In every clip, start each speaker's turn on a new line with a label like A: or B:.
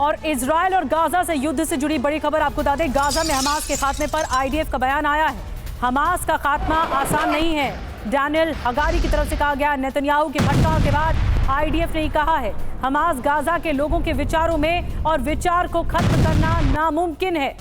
A: और इजराइल और गाजा से युद्ध से जुड़ी बड़ी खबर आपको बता दें, गाजा में हमास के खात्मे पर आईडीएफ का बयान आया है। हमास का खात्मा आसान नहीं है, डैनियल हगारी की तरफ से कहा गया। नेतन्याहू के भटकाव के बाद आईडीएफ ने कहा है हमास गाजा के लोगों के विचारों में और विचार को खत्म करना नामुमकिन है।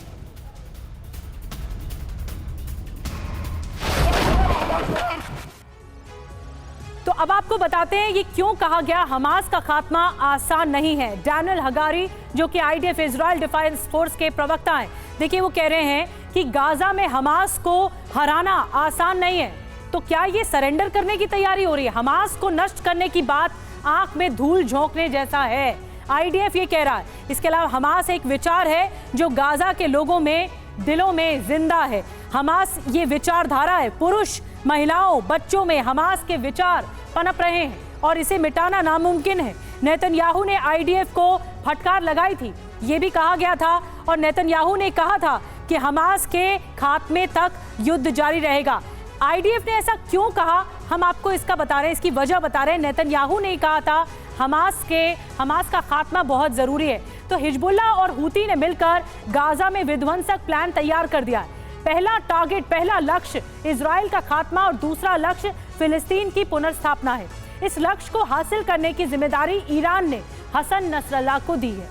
A: तो अब आपको बताते हैं ये क्यों कहा गया हमास का खात्मा आसान नहीं है। डैनियल हगारी जो कि आईडीएफ इजराइल डिफेंस फोर्स के प्रवक्ता हैं, देखिए वो कह रहे हैं कि गाजा में हमास को हराना आसान नहीं है। तो क्या ये सरेंडर करने की तैयारी हो रही है? हमास को नष्ट करने की बात आंख में धूल झोंकने जैसा है, आईडीएफ ये कह रहा है। इसके अलावा हमास एक विचार है जो गाजा के लोगों में दिलों में जिंदा है। हमास ये विचारधारा है, पुरुष महिलाओं बच्चों में हमास के विचार पनप रहे हैं और इसे मिटाना नामुमकिन है। नेतन्याहू ने आईडीएफ को फटकार लगाई थी, ये भी कहा गया था और नेतन्याहू ने कहा था कि हमास के खात्मे तक युद्ध जारी रहेगा। आईडीएफ ने ऐसा क्यों कहा, हम आपको इसका बता रहे हैं, इसकी वजह बता रहे हैं। नेतन्याहू ने कहा था हमास का खात्मा बहुत जरूरी है। तो हिजबुल्लाह और हूती ने मिलकर गाजा में विध्वंसक प्लान तैयार कर दिया है। पहला टारगेट, पहला लक्ष्य इजराइल का खात्मा और दूसरा लक्ष्य फिलिस्तीन की पुनर्स्थापना है। इस लक्ष्य को हासिल करने की जिम्मेदारी ईरान ने हसन नसरल्लाह को दी है।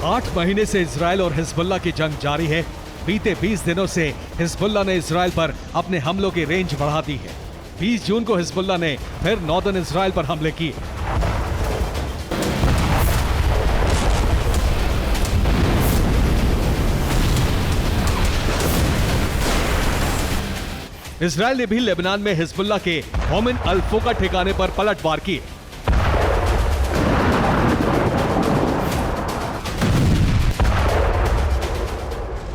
B: आठ महीने से इजराइल और हिजबुल्लाह की जंग जारी है। बीते 20 दिनों से हिजबुल्लाह ने इजराइल पर अपने हमलों की रेंज बढ़ा दी है। 20 जून को हिजबुल्लाह ने फिर नॉर्दर्न इजराइल पर हमले किए। इजराइल ने भी लेबनान में हिजबुल्लाह के होमिन अल फोका ठिकाने पर पलटवार किए।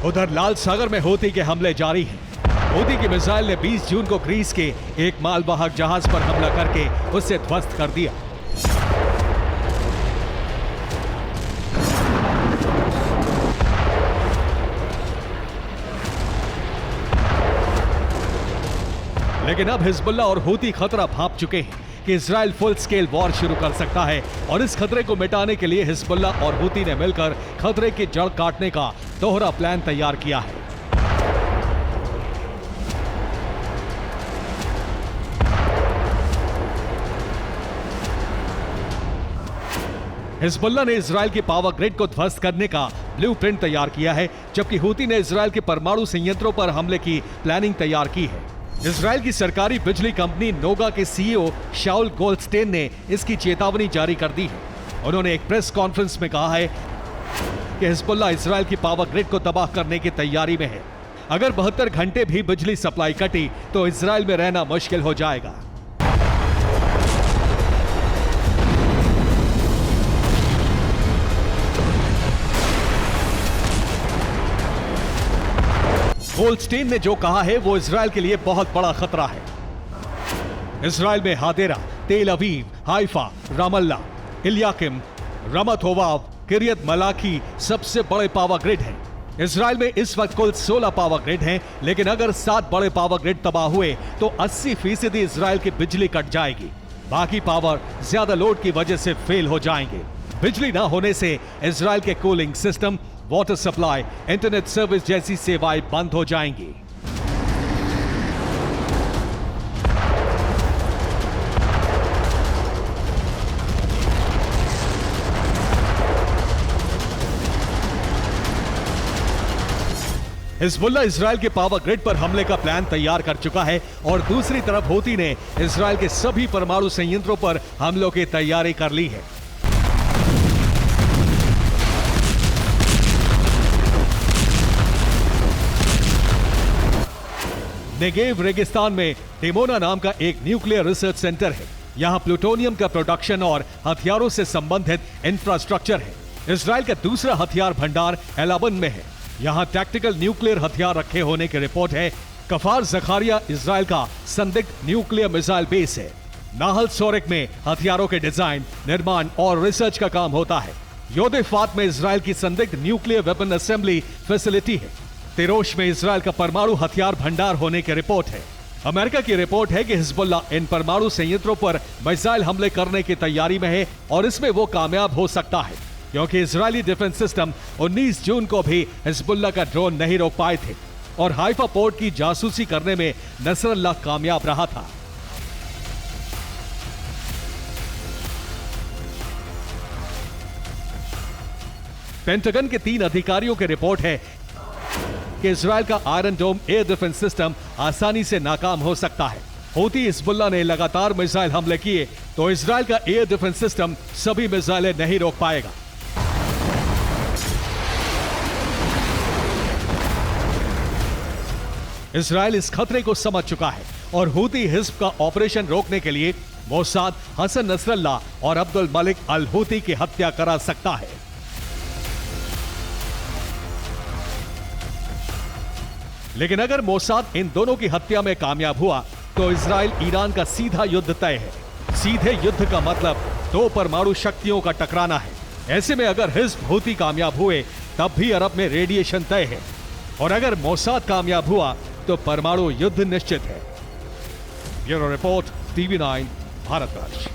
B: उधर लाल सागर में हूती के हमले जारी हैं। हूती की मिसाइल ने 20 जून को ग्रीस के एक मालवाहक जहाज पर हमला करके उसे ध्वस्त कर दिया। लेकिन अब हिजबुल्लाह और हूती खतरा भांप चुके हैं कि इजराइल फुल स्केल वॉर शुरू कर सकता है और इस खतरे को मिटाने के लिए हिजबुल्लाह और हूती ने मिलकर खतरे की जड़ काटने का दोहरा प्लान तैयार किया है। हिजबुल्लाह ने इजराइल की पावर ग्रिड को ध्वस्त करने का ब्लूप्रिंट तैयार किया है, जबकि हूती ने इजराइल के परमाणु संयंत्रों पर हमले की प्लानिंग तैयार की है। इजराइल की सरकारी बिजली कंपनी नोगा के सीईओ शाउल गोल्डस्टेन ने इसकी चेतावनी जारी कर दी है। उन्होंने एक प्रेस कॉन्फ्रेंस में कहा है कि हिजबुल्लाह इजराइल की पावर ग्रिड को तबाह करने की तैयारी में है। अगर 72 घंटे भी बिजली सप्लाई कटी तो इजराइल में रहना मुश्किल हो जाएगा। गोल्डस्टेन ने जो कहा है वो इजराइल के लिए बहुत बड़ा खतरा है। इजराइल में हादेरा, तेल अवीव, हाइफा, रामल्ला, इलियाकिम, रमत होवाव, किरियत मलाकी सबसे बड़े पावर ग्रिड हैं। इजराइल में इस वक्त कुल 16 पावर ग्रिड हैं, लेकिन अगर 7 बड़े पावर ग्रिड तबाह हुए तो 80% इजराइल की बिजली कट जाएगी। बाकी पावर ज्यादा लोड की वजह से फेल हो जाएंगे। बिजली ना होने से इजराइल के cooling system, water supply, internet service जैसी सेवाएं बंद हो जाएंगी। हिजबुल्लाह इजराइल के पावर ग्रिड पर हमले का प्लान तैयार कर चुका है और दूसरी तरफ हूती ने इजराइल के सभी परमाणु संयंत्रों पर हमलों की तैयारी कर ली है। नेगेव रेगिस्तान में डिमोना नाम का एक न्यूक्लियर रिसर्च सेंटर है। यहां प्लूटोनियम का प्रोडक्शन और हथियारों से संबंधित इंफ्रास्ट्रक्चर है। इसराइल का दूसरा हथियार भंडार एलाबन में है। यहाँ टैक्टिकल न्यूक्लियर हथियार रखे होने की रिपोर्ट है। कफार जखारिया इसराइल का संदिग्ध न्यूक्लियर मिसाइल बेस है। नाहल सोरेक में हथियारों के डिजाइन, निर्माण और रिसर्च का काम होता है। योदेफात में इसराइल की संदिग्ध न्यूक्लियर वेपन असेंबली फैसिलिटी है। तिरोश में इसराइल का परमाणु हथियार भंडार होने की रिपोर्ट है। अमेरिका की रिपोर्ट है कि हिजबुल्ला इन परमाणु संयंत्रों पर मिसाइल हमले करने की तैयारी में है और इसमें वो कामयाब हो सकता है, क्योंकि इजरायली डिफेंस सिस्टम 19 जून को भी हिजबुल्ला का ड्रोन नहीं रोक पाए थे और हाइफा पोर्ट की जासूसी करने में नसरल्लाह कामयाब रहा था। पेंटागन के 3 अधिकारियों की रिपोर्ट है कि इजराइल का आयरन डोम एयर डिफेंस सिस्टम आसानी से नाकाम हो सकता है। हूती हिजबुल्लाह ने लगातार मिसाइल हमले किए तो इजराइल का एयर डिफेंस सिस्टम सभी मिसाइलें नहीं रोक पाएगा। इजराइल इस खतरे को समझ चुका है और हूती हिज्ब का ऑपरेशन रोकने के लिए मोसाद हसन नसरल्लाह और अब्दुल मलिक अल हूती की हत्या करा सकता है। लेकिन अगर मोसाद इन दोनों की हत्या में कामयाब हुआ तो इजराइल ईरान का सीधा युद्ध तय है। सीधे युद्ध का मतलब 2 परमाणु शक्तियों का टकराना है। ऐसे में अगर हिज्ब हूती कामयाब हुए तब भी अरब में रेडिएशन तय है और अगर मोसाद कामयाब हुआ तो परमाणु युद्ध निश्चित है। Bureau report, TV9, Bharatvarsh.